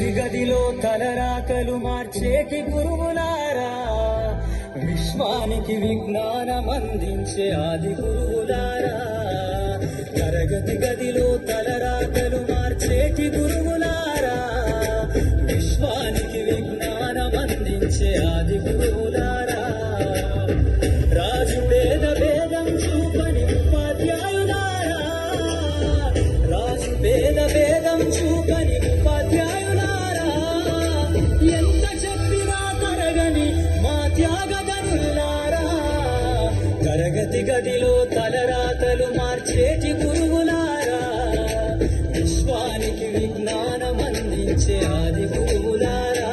తరగతి గదిలో తలరాతలు మార్చేటి గురువులారా, విశ్వానికి విజ్ఞానం అందించే ఆది గురువులారా. తరగతి గదిలో తలరాతలు మార్చేటి గురువులారా, విశ్వానికి విజ్ఞానం అందించే ఆది గురువులారా. రాజు పేద భేదం చూపని ఉపాధ్యాయులారా, రాజు పేద భేదం చూపని ఉపాధ్యాయులారా. ఎంత చెప్పినా తరగని మా త్యాగగనులారా, తరగతి గదిలో తలరాతలు మార్చేటి గురువులారా, విశ్వానికి విజ్ఞానం అందించే ఆది గురువులారా.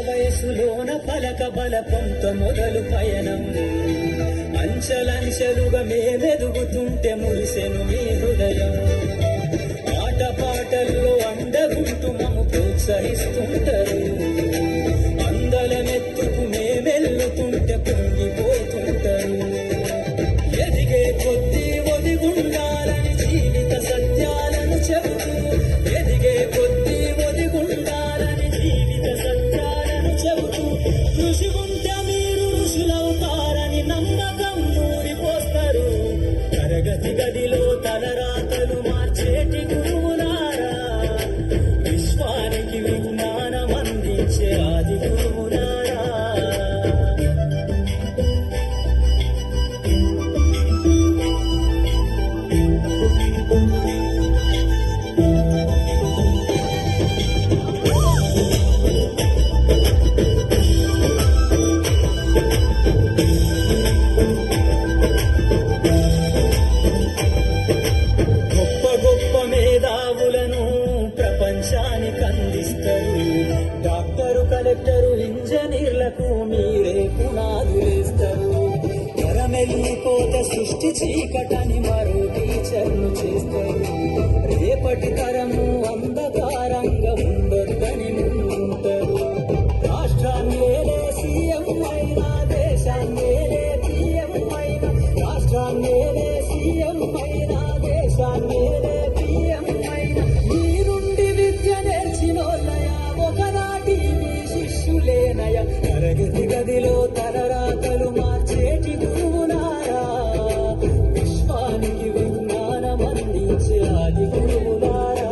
వయసులోన పలక బలపంత మొదలు పయనం, అంచెలంచెలుగా మేమెదుగుతుంటే మురిసెను మీ హృదయం. ఆట పాటల్లో అండగుంటూ మము ప్రోత్సహిస్తుంటారు, అందలమెత్తుకు మేమెల్లుతుంటే పొంగిపోతుంటారు. ఎదిగే కొద్దీ ఒదిగుండాలని జీవిత సత్యాలను చెబుతూ, ఎదిగే కొద్దీ ఒదిగుండాలని జీవిత సత్యాలను చెబుతూ, కృషి ఉంటే మీరు ఋషులవుతారని నమ్మకం నూరిపోస్తారు. తరగతి గదిలో తలరాతలు మార్చేటి గురువులారా, విశ్వానికి విజ్ఞానం అందించే ఆది గురువులారా. ప్రపంచానికి అందిస్తారు, డాక్టరు కలెక్టరు ఇంజనీర్లకు మీరే పునాదులేస్తారు. తరమెల్లిపోతే సృష్టి చీకటని మరో టీచర్లు చేస్తారు. రేపటి తరము అంధకారంగా ఉండొద్దని ముందుంటారు. రాష్ట్రాన్నేలే సీఎం అయినా, దేశాన్నేలే పీఎం అయినా, రాష్ట్రాన్నేలే సీఎం అయినా, దేశాన్నేలే పీఎం అయినా, మీరుండి విద్య నేర్చినోళ్ళయా ఒకనాటి మీ శిష్యులేనయ. తరగతి గదిలో తలరాతలు మార్చేటి గురువులారా, విశ్వానికి విజ్ఞానం అందించే ఆది గురువులారా.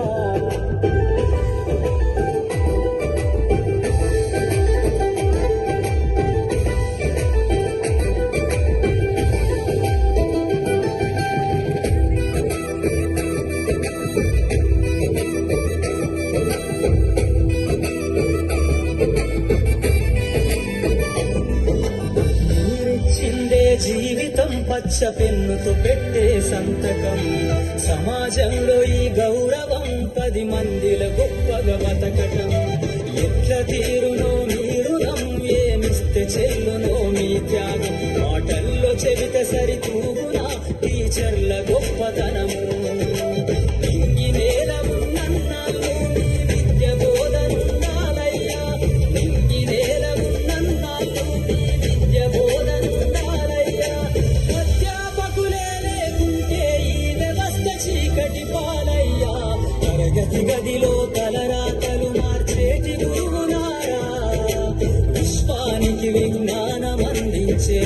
జీవితం పచ్చ పెన్నుతో పెట్టే సంతకం, సమాజంలో ఈ గౌరవం 10 మందిల గొప్పగా బతకటం. ఎట్ల తీరునో మీ రుణం, ఏమిస్తే చెల్లునో మీ త్యాగం. మాటల్లో చెబితే సరితూగునా టీచర్ల గొప్పతనము. ఇంగి నేల ఉన్నన్నాళ్ళు మీ విద్య బోధనుండాలయ్యా, ఇంగి నేల ఉన్నన్నాళ్ళు మీ విద్య బోధనుండాలయ్యా. అధ్యాపకులే లేకుంటే ఈ వ్యవస్థ చీకటి పాలయ్యా. తరగతి గదిలో తలరాతలు మార్చేటి గురువులారా, విశ్వానికి విజ్ఞానం అందించే